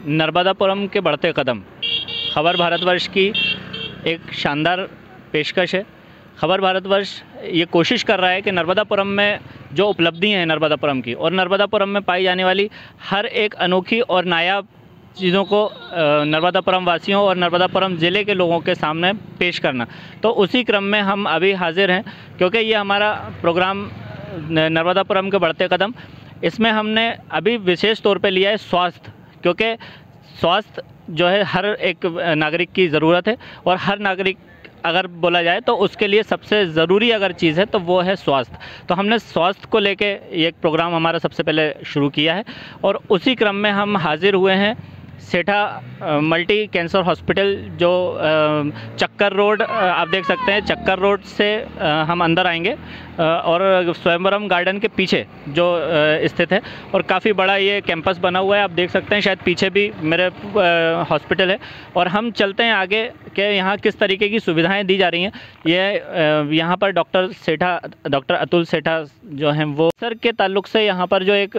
नर्मदापुरम के बढ़ते कदम खबर भारतवर्ष की एक शानदार पेशकश है। खबर भारतवर्ष ये कोशिश कर रहा है कि नर्मदापुरम में जो उपलब्धियां हैं नर्मदापुरम की और नर्मदापुरम में पाई जाने वाली हर एक अनोखी और नायाब चीज़ों को नर्मदापुरम वासियों और नर्मदापुरम ज़िले के लोगों के सामने पेश करना। तो उसी क्रम में हम अभी हाजिर हैं, क्योंकि ये हमारा प्रोग्राम नर्मदापुरम के बढ़ते कदम, इसमें हमने अभी विशेष तौर पे लिया है स्वास्थ्य, क्योंकि स्वास्थ्य जो है हर एक नागरिक की ज़रूरत है और हर नागरिक अगर बोला जाए तो उसके लिए सबसे ज़रूरी अगर चीज़ है तो वो है स्वास्थ्य। तो हमने स्वास्थ्य को लेके ये एक प्रोग्राम हमारा सबसे पहले शुरू किया है और उसी क्रम में हम हाजिर हुए हैं सेठा मल्टी कैंसर हॉस्पिटल, जो चक्कर रोड आप देख सकते हैं। चक्कर रोड से हम अंदर आएंगे और स्वयंवरम गार्डन के पीछे जो स्थित है और काफ़ी बड़ा ये कैंपस बना हुआ है, आप देख सकते हैं। शायद पीछे भी मेरे हॉस्पिटल है और हम चलते हैं आगे कि यहाँ किस तरीके की सुविधाएं दी जा रही हैं। ये यहाँ पर डॉक्टर अतुल सेठा जो हैं वो सर के ताल्लुक से यहाँ पर जो एक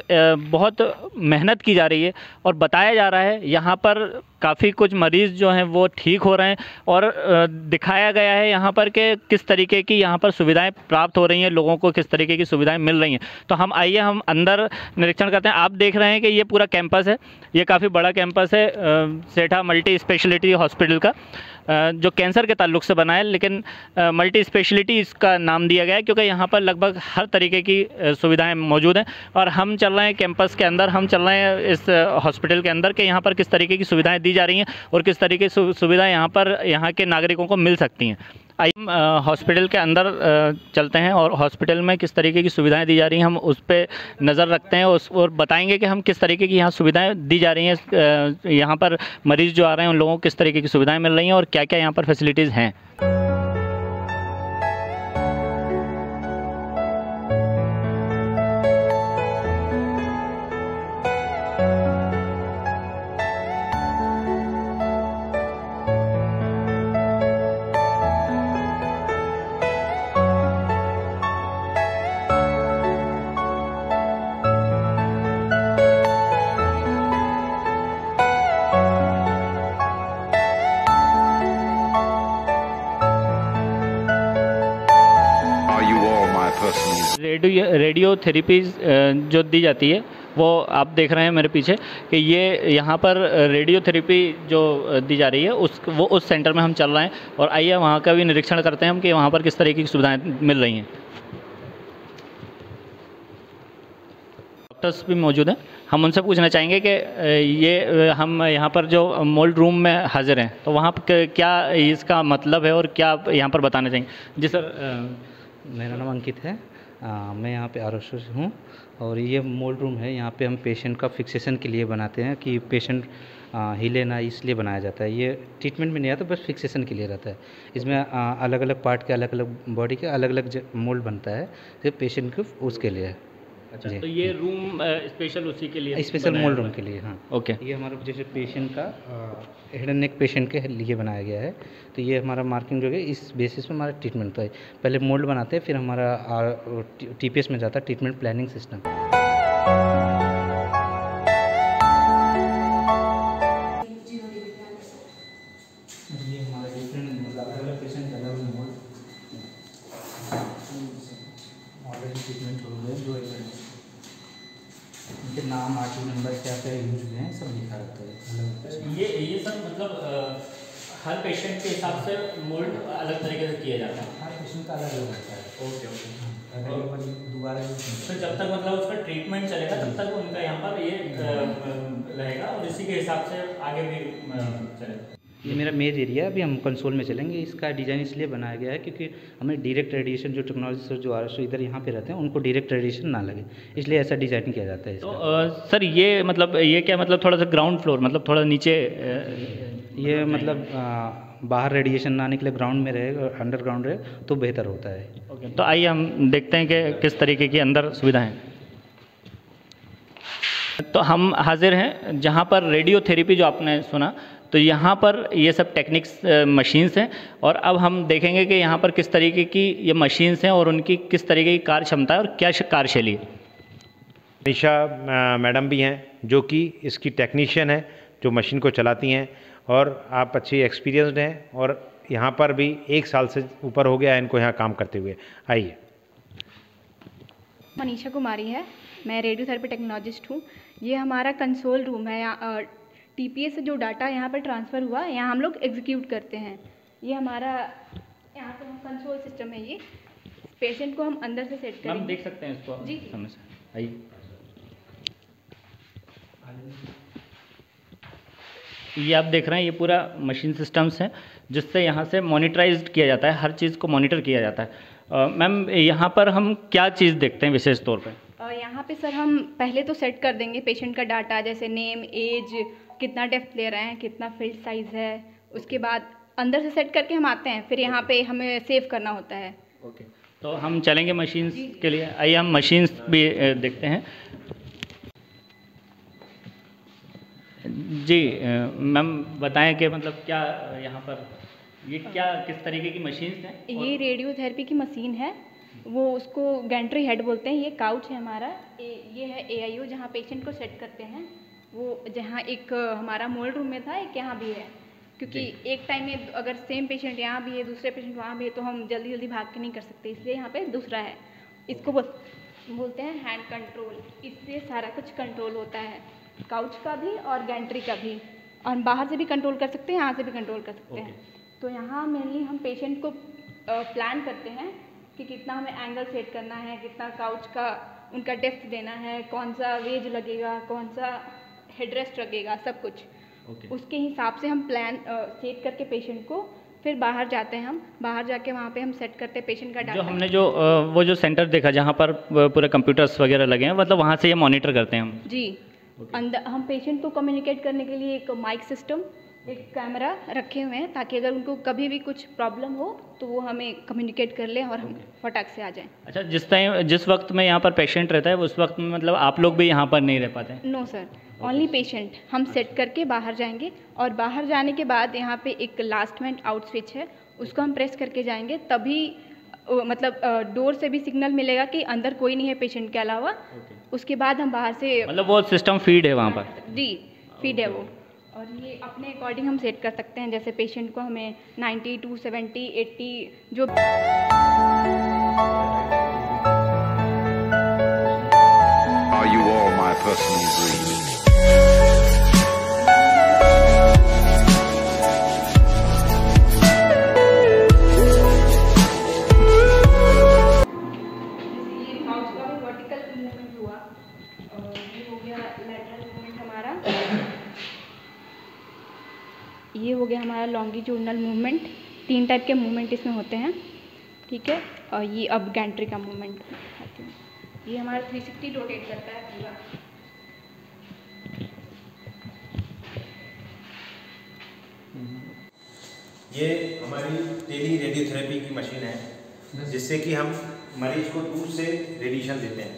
बहुत मेहनत की जा रही है और बताया जा रहा है यहाँ पर काफ़ी कुछ मरीज़ जो हैं वो ठीक हो रहे हैं और दिखाया गया है यहाँ पर कि किस तरीके की यहाँ पर सुविधाएं प्राप्त हो रही हैं, लोगों को किस तरीके की सुविधाएं मिल रही हैं। तो हम आइए हम अंदर निरीक्षण करते हैं। आप देख रहे हैं कि ये पूरा कैंपस है, ये काफ़ी बड़ा कैंपस है सेठा मल्टी स्पेशलिटी हॉस्पिटल का, जो कैंसर के ताल्लुक से बना है, लेकिन मल्टी स्पेशलिटी इसका नाम दिया गया है क्योंकि यहाँ पर लगभग हर तरीके की सुविधाएं मौजूद हैं। और हम चल रहे हैं कैंपस के अंदर, हम चल रहे हैं इस हॉस्पिटल के अंदर कि यहाँ पर किस तरीके की सुविधाएं दी जा रही हैं और किस तरीके की सुविधाएं यहाँ पर यहाँ के नागरिकों को मिल सकती हैं। आइए हम हॉस्पिटल के अंदर चलते हैं और हॉस्पिटल में किस तरीके की सुविधाएं दी जा रही हैं हम उस पर नज़र रखते हैं और बताएंगे कि हम किस तरीके की यहाँ सुविधाएं दी जा रही हैं, यहाँ पर मरीज़ जो आ रहे हैं उन लोगों को किस तरीके की सुविधाएं मिल रही हैं और क्या क्या यहाँ पर फैसिलिटीज़ हैं। रेडियो थेरेपी जो दी जाती है वो आप देख रहे हैं मेरे पीछे कि ये यहाँ पर रेडियो थेरेपी जो दी जा रही है उस सेंटर में हम चल रहे हैं और आइए वहाँ का भी निरीक्षण करते हैं हम कि वहाँ पर किस तरीके की सुविधाएं मिल रही हैं। डॉक्टर्स भी मौजूद हैं, हम उनसे पूछना चाहेंगे कि ये हम यहाँ पर जो मोल्ड रूम में हाजिर हैं तो वहाँ पर क्या इसका मतलब है और क्या यहाँ पर बताना चाहेंगे। जी सर, मेरा नाम अंकित है, मैं यहाँ पे आरओ से हूँ और ये मोल्ड रूम है। यहाँ पे हम पेशेंट का फिक्सेशन के लिए बनाते हैं कि पेशेंट हिले ना, इसलिए बनाया जाता है। ये ट्रीटमेंट में नहीं आता, बस फिक्सेशन के लिए रहता है। इसमें अलग अलग पार्ट के अलग अलग बॉडी के अलग अलग मोल्ड बनता है, तो पेशेंट को उसके लिए। अच्छा, तो ये रूम स्पेशल उसी के लिए, स्पेशल मोल्ड रूम के लिए। हाँ, ओके। ये हमारा जैसे पेशेंट का हेड एंड नेक पेशेंट के लिए बनाया गया है, तो ये हमारा मार्किंग जो है इस बेसिस पे हमारा ट्रीटमेंट होता है। पहले मोल्ड बनाते हैं, फिर हमारा टीपीएस में जाता है ट्रीटमेंट प्लानिंग सिस्टम। इनके नाम, आरटी नंबर, क्या क्या यूज हुए हैं, सब लिखा रहता है। ये सर मतलब हर पेशेंट के हिसाब से मोल्ड अलग तरीके से किया जाता है, हर पेशेंट का अलग अलग रहता है। ओके। दोबारा तो जब तक मतलब उसका ट्रीटमेंट चलेगा तब तक उनका यहाँ पर ये रहेगा और इसी के हिसाब से आगे भी चलेगा। ये मेरा मेज एरिया है, अभी हम कंसोल में चलेंगे। इसका डिज़ाइन इसलिए बनाया गया है क्योंकि हमें डायरेक्ट रेडिएशन, जो टेक्नोलॉजी सर जो आरएसओ इधर यहाँ पे रहते हैं उनको डायरेक्ट रेडिएशन ना लगे, इसलिए ऐसा डिज़ाइन किया जाता है। तो सर ये मतलब ये क्या मतलब थोड़ा सा ग्राउंड फ्लोर, मतलब थोड़ा नीचे ये मतलब बाहर रेडिएशन ना निकले, ग्राउंड में रहे और अंडरग्राउंड रहे तो बेहतर होता है। ओके, तो आइए हम देखते हैं कि किस तरीके की अंदर सुविधाएँ। तो हम हाजिर हैं जहाँ पर रेडियो थेरेपी जो आपने सुना, तो यहाँ पर ये सब टेक्निक्स मशीन्स हैं और अब हम देखेंगे कि यहाँ पर किस तरीके की ये मशीन्स हैं और उनकी किस तरीके की कार्य क्षमता है और क्या कार्यशैली है। निशा मैडम भी हैं जो कि इसकी टेक्नीशियन है, जो मशीन को चलाती हैं, और आप अच्छी एक्सपीरियंस्ड हैं और यहाँ पर भी 1 साल से ऊपर हो गया है इनको यहाँ काम करते हुए। आइए। मनीषा कुमारी है, मैं रेडियोथेरेपी टेक्नोलॉजिस्ट हूँ। ये हमारा कंसोल रूम है। यहाँ टीपीएस से जो डाटा यहाँ पर ट्रांसफ़र हुआ, यहाँ हम लोग एग्जीक्यूट करते हैं। ये हमारा यहाँ पे कंसोल सिस्टम है। ये पेशेंट को हम अंदर से सेट करेंगे। हम देख सकते हैं इसको जी। सामने से। आइए। ये आप देख रहे हैं, ये पूरा मशीन सिस्टम्स है जिससे यहाँ से मॉनिटराइज्ड किया जाता है, हर चीज़ को मॉनिटर किया जाता है। मैम, यहाँ पर हम क्या चीज़ देखते हैं विशेष तौर पे? यहाँ पे सर हम पहले तो सेट कर देंगे पेशेंट का डाटा, जैसे नेम, एज, कितना डेप्थ ले रहे हैं, कितना फील्ड साइज़ है। उसके बाद अंदर से सेट करके हम आते हैं, फिर यहाँ पे हमें सेव करना होता है। ओके, तो हम चलेंगे मशीन्स के लिए। आइए हम मशीन्स भी देखते हैं। जी मैम, बताएं कि मतलब क्या यहाँ पर ये क्या किस तरीके की मशीन्स हैं? ये रेडियोथेरेपी की मशीन है, वो उसको गैंट्री हेड बोलते हैं। ये काउच है हमारा। ये है AIO जहाँ पेशेंट को सेट करते हैं। वो जहाँ एक हमारा मोल्ड रूम में था, एक यहाँ भी है, क्योंकि एक टाइम में अगर सेम पेशेंट यहाँ भी है, दूसरे पेशेंट वहाँ भी है, तो हम जल्दी जल्दी भाग के नहीं कर सकते, इसलिए यहाँ पे दूसरा है। इसको बोलते हैं हैंड कंट्रोल। इससे सारा कुछ कंट्रोल होता है, काउच का भी और गैंट्री का भी। और हम बाहर से भी कंट्रोल कर सकते हैं, यहाँ से भी कंट्रोल कर सकते हैं। तो यहाँ मेनली हम पेशेंट को प्लान करते हैं कि कितना हमें एंगल सेट करना है, कितना काउच का उनका डेप्थ देना है, कौन सा वेज लगेगा, कौन सा हेडरेस्ट लगेगा, सब कुछ। उसके हिसाब से हम प्लान सेट करके पेशेंट को फिर बाहर जाते हैं। हम बाहर जाके वहाँ पे हम सेट करते हैं पेशेंट का डाटा। जो हमने वो जो सेंटर देखा जहाँ पर पूरे कंप्यूटर्स वगैरह लगे हैं, मतलब वहाँ से ये मॉनिटर करते हैं हम? जी। अंदर हम पेशेंट को कम्युनिकेट करने के लिए एक माइक सिस्टम, एक कैमरा रखे हुए हैं, ताकि अगर उनको कभी भी कुछ प्रॉब्लम हो तो वो हमें कम्युनिकेट कर लें और हम फटाक से आ जाएं। अच्छा, जिस वक्त में यहाँ पर पेशेंट रहता है उस वक्त में मतलब आप लोग भी यहाँ पर नहीं रह पाते? No sir, only patient. हम सेट करके बाहर जाएंगे और बाहर जाने के बाद यहाँ पे एक लास्ट मिनट आउट स्विच है, उसको हम प्रेस करके जाएंगे, तभी मतलब डोर से भी सिग्नल मिलेगा कि अंदर कोई नहीं है पेशेंट के अलावा। उसके बाद हम बाहर से, मतलब वो सिस्टम फीड है वहाँ पर? जी, फीड है वो। और ये अपने अकॉर्डिंग हम सेट कर सकते हैं, जैसे पेशेंट को हमें 90 to 70, 80 जो Are you all my personal dreams? ये हो गया हमारा लॉन्गिट्यूडनल मूवमेंट। 3 टाइप के मूवमेंट इसमें होते हैं, ठीक है। और ये अब गैंट्री का मूवमेंट, ये हमारा 360 रोटेट करता है पूरा। ये हमारी टेली रेडियोथेरेपी की मशीन है, जिससे कि हम मरीज को दूर से रेडिएशन देते हैं।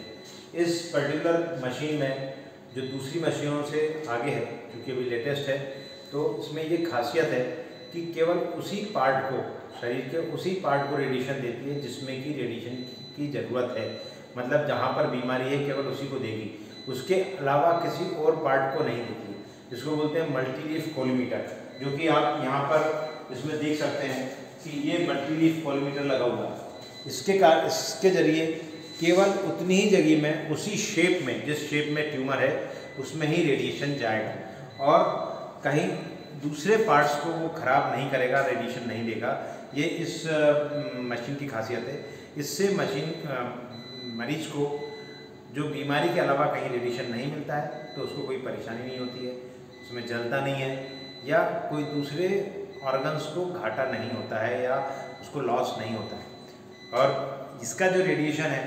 इस पर्टिकुलर मशीन में जो दूसरी मशीनों से आगे है, क्योंकि अभी लेटेस्ट है, तो इसमें ये खासियत है कि केवल उसी पार्ट को, शरीर के उसी पार्ट को रेडिएशन देती है जिसमें कि रेडिएशन की ज़रूरत है। मतलब जहाँ पर बीमारी है केवल उसी को देगी, उसके अलावा किसी और पार्ट को नहीं देती। इसको बोलते हैं मल्टीलीफ कॉलीमीटर, जो कि आप यहाँ पर इसमें देख सकते हैं कि ये मल्टीलीफ कॉलीमीटर लगा हुआ है। इसके ज़रिए केवल उतनी ही जगह में, उसी शेप में, जिस शेप में ट्यूमर है उसमें ही रेडिएशन जाएगा और कहीं दूसरे पार्ट्स को वो ख़राब नहीं करेगा, रेडिएशन नहीं देगा। ये इस मशीन की खासियत है। इससे मरीज को जो बीमारी के अलावा कहीं रेडिएशन नहीं मिलता है तो उसको कोई परेशानी नहीं होती है, उसमें जलता नहीं है या कोई दूसरे ऑर्गन्स को घाटा नहीं होता है या उसको लॉस नहीं होता है। और इसका जो रेडिएशन है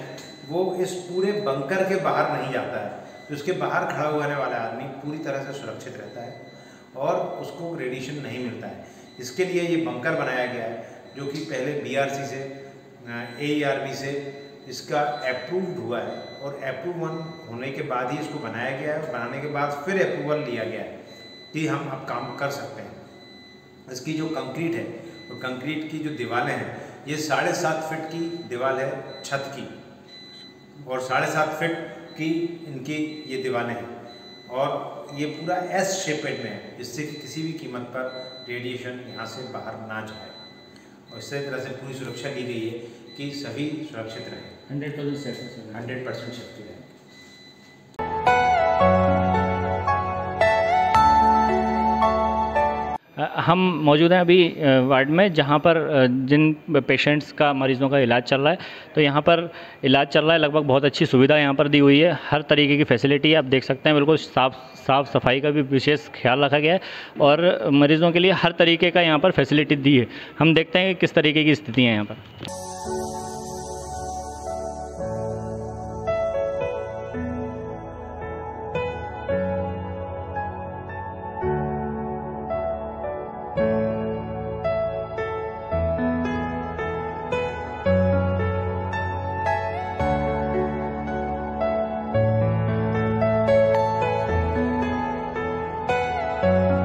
वो इस पूरे बंकर के बाहर नहीं जाता है, तो उसके बाहर खड़ा होने वाला आदमी पूरी तरह से सुरक्षित रहता है और उसको रेडिएशन नहीं मिलता है। इसके लिए ये बंकर बनाया गया है, जो कि पहले BRC से, AERB से इसका अप्रूव्ड हुआ है और अप्रूवल होने के बाद ही इसको बनाया गया है। बनाने के बाद फिर अप्रूवल लिया गया है कि हम अब काम कर सकते हैं। इसकी जो कंक्रीट है, और कंक्रीट की जो दीवारें हैं, ये 7.5 फीट की दीवार है छत की और 7.5 फीट की इनकी ये दीवारें हैं। और और ये पूरा एस शेपेड में है, जिससे कि किसी भी कीमत पर रेडिएशन यहाँ से बाहर ना जाए, और इस तरह से पूरी सुरक्षा ली गई है कि सभी सुरक्षित रहें। 100% सेफ्टी रहें। हम मौजूद हैं अभी वार्ड में, जहां पर जिन पेशेंट्स का, मरीज़ों का इलाज चल रहा है। तो यहां पर इलाज चल रहा है, लगभग बहुत अच्छी सुविधा यहां पर दी हुई है, हर तरीके की फैसिलिटी है। आप देख सकते हैं बिल्कुल साफ़ सफाई का भी विशेष ख्याल रखा गया है, और मरीज़ों के लिए हर तरीके का यहां पर फैसिलिटी दी है। हम देखते हैं कि किस तरीके की स्थिति है यहाँ पर।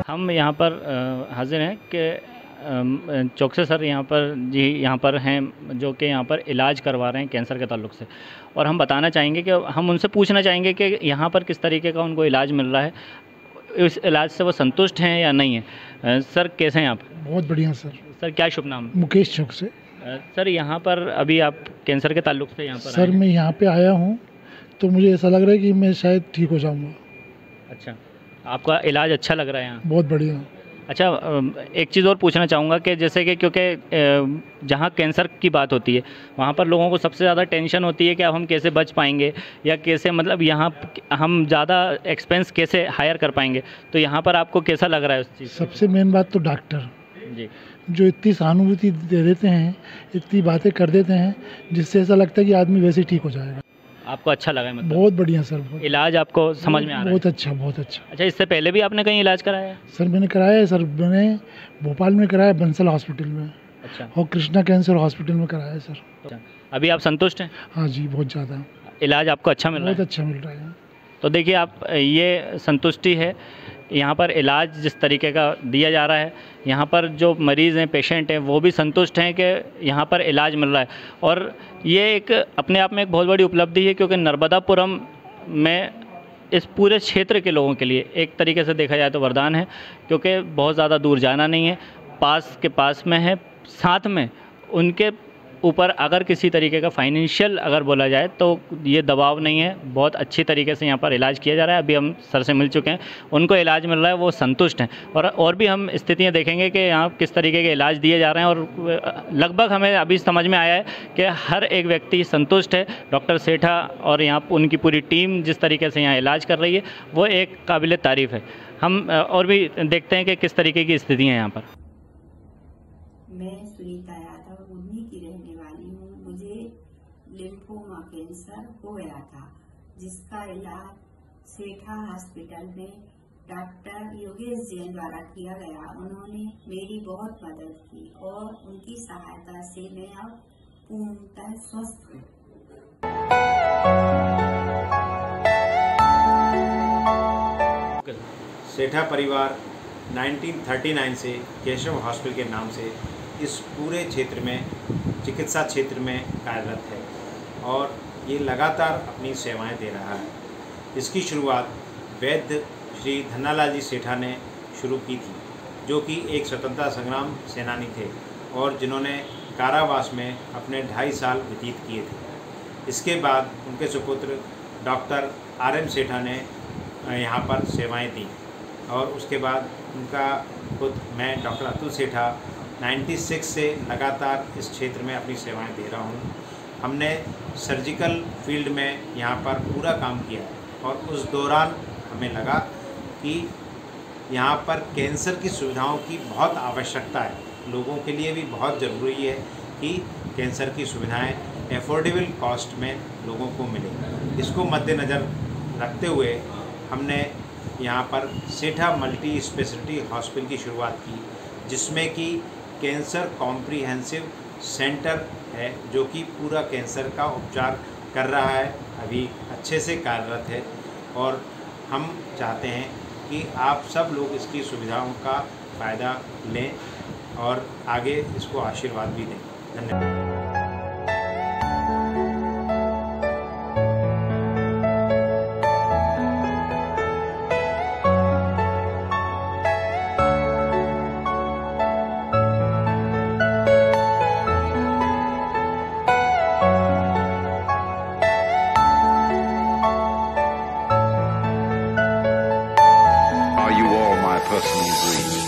हम यहाँ पर हाजिर हैं कि चौकसे सर यहाँ पर हैं, जो कि यहाँ पर इलाज करवा रहे हैं कैंसर के ताल्लुक से, और हम बताना चाहेंगे कि हम उनसे पूछना चाहेंगे कि यहाँ पर किस तरीके का उनको इलाज मिल रहा है, इस इलाज से वो संतुष्ट हैं या नहीं है। सर कैसे हैं आप? बहुत बढ़िया सर। सर क्या शुभ नाम? मुकेश चौक से। सर यहाँ पर अभी आप कैंसर के ताल्लुक से यहाँ पर सर मैं यहाँ पे आया हूँ तो मुझे ऐसा लग रहा है कि मैं शायद ठीक हो जाऊँगा। अच्छा, आपका इलाज अच्छा लग रहा है यहाँ? बहुत बढ़िया। अच्छा, एक चीज़ और पूछना चाहूँगा कि जैसे कि क्योंकि जहाँ कैंसर की बात होती है वहाँ पर लोगों को सबसे ज़्यादा टेंशन होती है कि अब हम कैसे बच पाएंगे, या कैसे मतलब यहाँ हम ज़्यादा एक्सपेंस कैसे हायर कर पाएंगे। तो यहाँ पर आपको कैसा लग रहा है उस चीज़? सबसे मेन बात तो डॉक्टर जी, जो इतनी सहानुभूति दे देते हैं, इतनी बातें कर देते हैं, जिससे ऐसा लगता है कि आदमी वैसे ही ठीक हो जाएगा। आपको अच्छा लगा है? मतलब बहुत बढ़िया सर। बहुत इलाज आपको समझ में आ रहा है? बहुत अच्छा, बहुत अच्छा। अच्छा, इससे पहले भी आपने कहीं इलाज कराया है? सर मैंने कराया है सर, मैंने भोपाल में कराया, बंसल हॉस्पिटल में। अच्छा। और कृष्णा कैंसर हॉस्पिटल में कराया है सर। अच्छा, अभी आप संतुष्ट हैं? हाँ जी, बहुत ज़्यादा। इलाज आपको अच्छा मिल रहा है? बहुत अच्छा मिल रहा है। तो देखिए आप, ये संतुष्टि है यहाँ पर, इलाज जिस तरीके का दिया जा रहा है, यहाँ पर जो मरीज़ हैं, पेशेंट हैं, वो भी संतुष्ट हैं कि यहाँ पर इलाज मिल रहा है। और ये एक अपने आप में एक बहुत बड़ी उपलब्धि है, क्योंकि नर्मदापुरम में इस पूरे क्षेत्र के लोगों के लिए एक तरीके से देखा जाए तो वरदान है, क्योंकि बहुत ज़्यादा दूर जाना नहीं है, पास के पास में है। साथ में उनके ऊपर अगर किसी तरीके का फाइनेंशियल अगर बोला जाए तो ये दबाव नहीं है, बहुत अच्छी तरीके से यहाँ पर इलाज किया जा रहा है। अभी हम सर से मिल चुके हैं, उनको इलाज मिल रहा है, वो संतुष्ट हैं। और भी हम स्थितियाँ देखेंगे कि यहाँ किस तरीके के इलाज दिए जा रहे हैं, और लगभग हमें अभी समझ में आया है कि हर एक व्यक्ति संतुष्ट है। डॉक्टर सेठा और यहाँ उनकी पूरी टीम जिस तरीके से यहाँ इलाज कर रही है, वो एक काबिल तारीफ़ है। हम और भी देखते हैं कि किस तरीके की स्थिति है यहाँ पर। मैं सुनीता यादव बुधनी की रहने वाली हूँ। मुझे लिम्फोमा कैंसर हो गया था, जिसका इलाज सेठा हॉस्पिटल में डॉक्टर योगेश जैन द्वारा किया गया। उन्होंने मेरी बहुत मदद की और उनकी सहायता से मैं अब पूर्णतः स्वस्थ हूँ। सेठा परिवार 1939 से केशव हॉस्पिटल के नाम से इस पूरे क्षेत्र में, चिकित्सा क्षेत्र में कार्यरत है, और ये लगातार अपनी सेवाएं दे रहा है। इसकी शुरुआत वैद्य श्री धन्नालाल जी सेठा ने शुरू की थी, जो कि एक स्वतंत्रता संग्राम सेनानी थे और जिन्होंने कारावास में अपने 2.5 साल व्यतीत किए थे। इसके बाद उनके सुपुत्र डॉक्टर RM सेठा ने यहाँ पर सेवाएं दी, और उसके बाद उनका खुद मैं डॉक्टर अतुल सेठा 96 से लगातार इस क्षेत्र में अपनी सेवाएं दे रहा हूँ। हमने सर्जिकल फील्ड में यहाँ पर पूरा काम किया है, और उस दौरान हमें लगा कि यहाँ पर कैंसर की सुविधाओं की बहुत आवश्यकता है। लोगों के लिए भी बहुत ज़रूरी है कि कैंसर की सुविधाएं एफोर्डेबल कॉस्ट में लोगों को मिले। इसको मद्देनज़र रखते हुए हमने यहाँ पर सेठा मल्टी स्पेशलिटी हॉस्पिटल की शुरुआत की, जिसमें कि कैंसर कॉम्प्रिहेंसिव सेंटर है, जो कि पूरा कैंसर का उपचार कर रहा है, अभी अच्छे से कार्यरत है। और हम चाहते हैं कि आप सब लोग इसकी सुविधाओं का फ़ायदा लें और आगे इसको आशीर्वाद भी दें। धन्यवाद। personal dream.